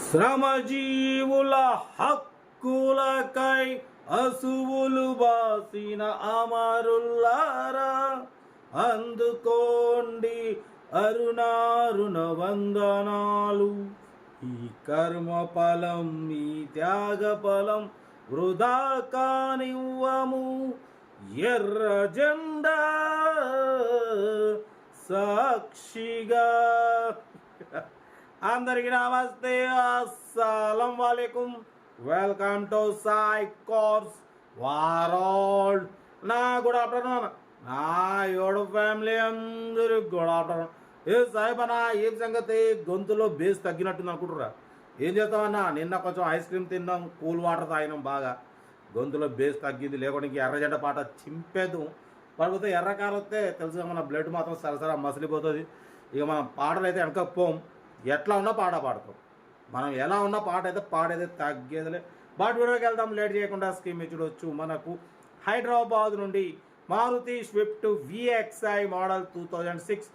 శ్రమజీవుల హక్కులకై అసువులు బాసిన అమరుల్లారా, అందుకోండి అరుణారుణ వందనాలు. ఈ కర్మ ఫలం, ఈ త్యాగ ఫలం వృధా కానివ్వము. ఎర్ర జెండా సాక్షిగా. అందరికీ నమస్తే, అస్సలం వాలేకుం. Welcome to Sai course world. నా గుడ్ ఆఫ్టర్నూన్, నా యోడు ఫ్యామిలీ అందరూ గుడ్ ఆఫ్టర్నూన్. ఏ సాయిబనా, ఏం సంగతి? గొంతులో బేస్ తగ్గినట్టుంది అనుకుంటురా? ఏం చేస్తామన్నా, నిన్న కొంచెం ఐస్ క్రీమ్ తిన్నాం, కూల్ వాటర్ తాగినాం, బాగా గొంతులో బేస్ తగ్గింది. లేకుండా ఎర్రజెండ పాట చింపేద్దాం. పడిపోతే ఎర్రకాలు వస్తే తెలుసుగా, మన బ్లడ్ మాత్రం సరసరా మసిలిపోతుంది. ఇక మనం పాటలు అయితే వెనకపోం, ఎట్లా ఉన్నా పాట పాడతాం. మనం ఎలా ఉన్నా పాట అయితే పాడేది తగ్గేదిలే. బాట్ వీడియోకి వెళ్దాం లేట్ చేయకుండా. స్కీమ్ చూడవచ్చు. మనకు హైదరాబాద్ నుండి Maruti Swift VXi model 2026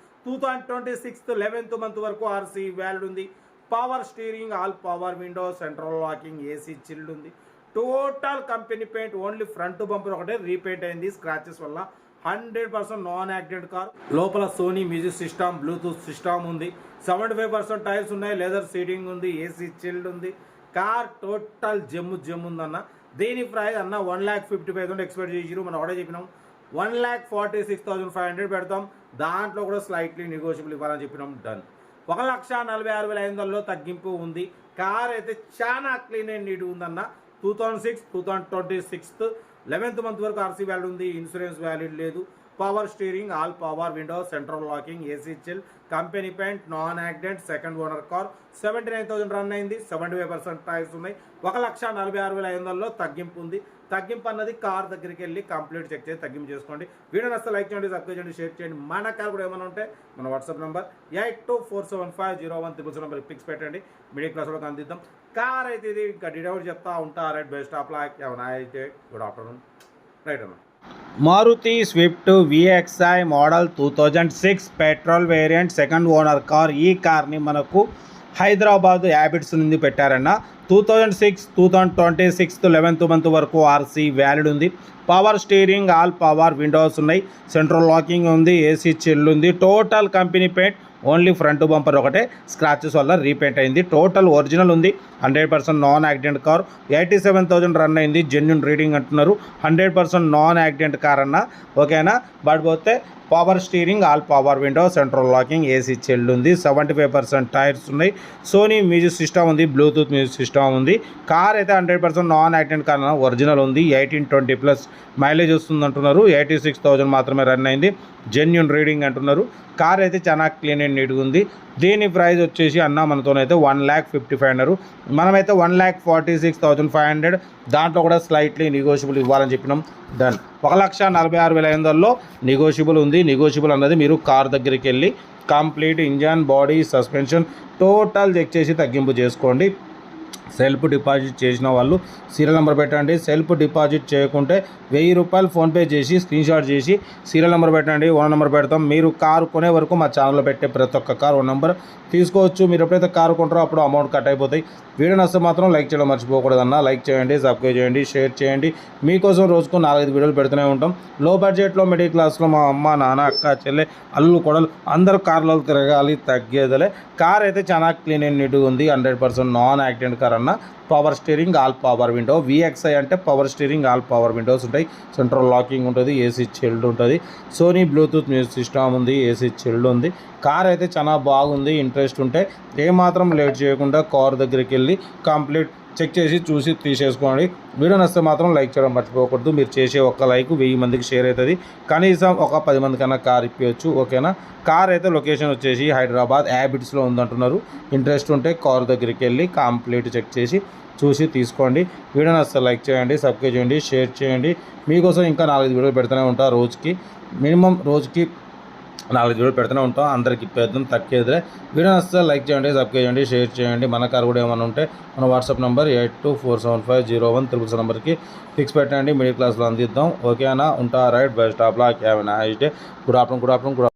11th month వరకు ఆర్సీ వ్యాలిడ్ ఉంది. Power steering, all power window, central locking, AC chilled ఉంది. Total company paint, only front bumper ఒకటే రీపెయింట్ అయింది స్క్రాచెస్ వల్ల. 100% నాన్ యాక్సిడెంట్ కార్. లోపల Sony music system, Bluetooth system ఉంది. 75% tyres ఉన్నాయి. Leather seating ఉంది. ఏసీ చిల్డ్ ఉంది. కార్ టోటల్ జమ్ము ఉందన్న. దీని ప్రైస్ అన్న 1,55,000 ఎక్స్పెక్ట్ చేసిరు. మనం ఒకటే చెప్పినాం 1,46,500 పెడతాం. దాంట్లో కూడా స్లైట్లీ నెగోషియబుల్ ఇవ్వాలని చెప్పినాం. డన్. 1,46,500 తగ్గింపు ఉంది. కార్ అయితే చాలా క్లీన్ అండ్ నీట్ ఉందన్న. 2026 11th మంత్ వరకు ఆర్సీ వ్యాలిడ్ ఉంది. ఇన్సూరెన్స్ వ్యాలిడ్ లేదు. Power steering, all power window, central locking, AC chill, company paint, non accident, second owner car. 79,000 run అయింది. 75% టైర్స్ ఉన్నాయి. 1,46,500 తగ్గింపు ఉంది. తగ్గింపు అన్నది కార్ దగ్గరికి వెళ్ళి కంప్లీట్ చెక్ చేసి తగ్గింపు చేసుకోండి. వీడియో నచ్చితే లైక్ చేయండి, సబ్స్క్రైబ్ చేయండి, షేర్ చేయండి. మన కార్ కూడా ఏమైనా ఉంటే మన వాట్సాప్ నెంబర్ 82475013 నెంబర్ పిక్స్ పెట్టండి. మిడిల్ క్లాస్ వాళ్ళకి అందిద్దాం. కార్ అయితే ఇది ఇంకా డీటెయిల్ చెప్తా ఉంటా. Right, best of luck. ఏమన్నా అయితే గుడ్ ఆఫ్టర్నూన్. రైట్ అన్న. Maruti Swift VXi model 2006 petrol variant, second owner car. ఈ కార్ని మనకు హైదరాబాద్ హ్యాబిట్స్ నుండి పెట్టారన్న. 2026 11th మంత్ వరకు ఆర్సీ వ్యాలిడ్ ఉంది. Power steering, all power windows ఉన్నాయి. సెంట్రల్ లాకింగ్ ఉంది. ఏసీ చిల్ ఉంది. Total company paint, only front bumper ఒకటే స్క్రాచెస్ వల్ల రీపెయింట్ అయింది. టోటల్ ఒరిజినల్ ఉంది. 100% నాన్ యాక్సిడెంట్ కార్. 87,000 రన్ అయింది. జెన్యున్ రీడింగ్ అంటున్నారు. 100% నాన్ యాక్సిడెంట్ కార్ అన్న. ఓకేనా? బట్ పోతే power steering, all power window, central locking, AC chilled ఉంది. 75% టైర్స్ ఉన్నాయి. సోనీ మ్యూజిక్ సిస్టమ్ ఉంది. బ్లూటూత్ మ్యూజిక్ సిస్టమ్ ఉంది. కార్ అయితే 100% నాన్ యాక్సిడెంట్ కార్ అన్న. ఒరిజినల్ ఉంది. 18-20+ మైలేజ్ వస్తుంది అంటున్నారు. 86,000 మాత్రమే రన్ అయింది. జెన్యున్ రీడింగ్ అంటున్నారు. కార్ అయితే చాలా క్లీన్ అండ్ నీట్గా ఉంది. దీని ప్రైస్ వచ్చేసి అన్న మనతోనైతే 1,55,000. మనమైతే 1,46,500. దాంట్లో కూడా స్లైట్లీ నెగోషియబుల్ ఇవ్వాలని చెప్పినాం. డన్. 1,46,500 నెగోషియబుల్ ఉంది. నెగోషియబుల్ అన్నది మీరు కార్ దగ్గరికి వెళ్ళి complete engine, body, suspension total check చేసి తగ్గింపు చేసుకోండి. సెల్ఫ్ డిపాజిట్ చేసిన వాళ్ళు సీరియల్ నెంబర్ పెట్టండి. సెల్ఫ్ డిపాజిట్ చేయకుంటే ₹1,000 ఫోన్పే చేసి స్క్రీన్షాట్ చేసి సీరియల్ నెంబర్ పెట్టండి. ఓన్ నెంబర్ పెడతాం. మీరు కారు కొనే వరకు మా ఛానల్లో పెట్టే ప్రతి ఒక్క కారు ఓన్ నెంబర్ తీసుకోవచ్చు. మీరు ఎప్పుడైతే కారు కొంటారో అప్పుడు అమౌంట్ కట్ అయిపోతాయి. వీడియో నచ్చితే మాత్రం లైక్ చేయడం మర్చిపోకూడదన్న. లైక్ చేయండి, సబ్స్క్రైబ్ చేయండి, షేర్ చేయండి. మీకోసం రోజుకు 4-5 వీడియోలు పెడుతూనే ఉంటాం. లో బడ్జెట్లో, మిడిల్ క్లాస్లో మా అమ్మ, నాన్న, అక్క, చెల్లె, అల్లు, కొడలు అందరూ కార్లలో తిరగాలి, తగ్గేదలే. కార్ అయితే చాలా క్లీన్ అండ్ నీట్గా ఉంది. 100% నాన్ యాక్సిడెంట్ కార్ అన్న. Power steering, all power window. VXi అంటే power steering, all power Windows ఉంటాయి. సెంట్రల్ లాకింగ్ ఉంటుంది. ఏసీ చిల్డ్ ఉంటుంది. సోనీ బ్లూటూత్ మ్యూజిక్ సిస్టమ్ ఉంది. ఏసీ చిల్డ్ ఉంది. కార్ అయితే చాలా బాగుంది. ఇంట్రెస్ట్ ఉంటే ఏమాత్రం లేట్ చేయకుండా కార్ దగ్గరికి వెళ్ళి కంప్లీట్ చెక్ చేసి చూసి తీసేసుకోండి. వీడియో నచ్చితే మాత్రం లైక్ చేయడం మర్చిపోకూడదు. మీరు చేసే ఒక్క లైక్ 1000 మందికి షేర్ అవుతుంది. కనీసం ఒక 10 మంది కన్నా కార్ ఇప్పవచ్చు. ఓకేనా? కార్ అయితే లొకేషన్ వచ్చేసి హైదరాబాద్ హ్యాబిట్స్లో ఉందంటున్నారు. ఇంట్రెస్ట్ ఉంటే కార్ దగ్గరికి వెళ్ళి కంప్లీట్ చెక్ చేసి చూసి తీసుకోండి. వీడియో నచ్చితే లైక్ చేయండి, సబ్స్క్రైబ్ చేయండి, షేర్ చేయండి. మీకోసం ఇంకా 4-5 వీడియోలు పెడుతూనే ఉంటా. రోజుకి మినిమం 4 వీడియోలు పెడుతూనే ఉంటాం. అందరికి ఇప్పేద్దాం, తగ్గేదిలే. వీడియో నచ్చితే లైక్ చేయండి, సబ్స్క్రైబ్ చేయండి, షేర్ చేయండి. మన కార్ కూడా ఏమైనా ఉంటే మన వాట్సాప్ నెంబర్ 82475013 నెంబర్కి ఫిక్స్ పెట్టండి. మిడిల్ క్లాస్లో అందిద్దాం. ఓకేనా? ఉంటా. Right, best of luck. Have a nice day. Good afternoon.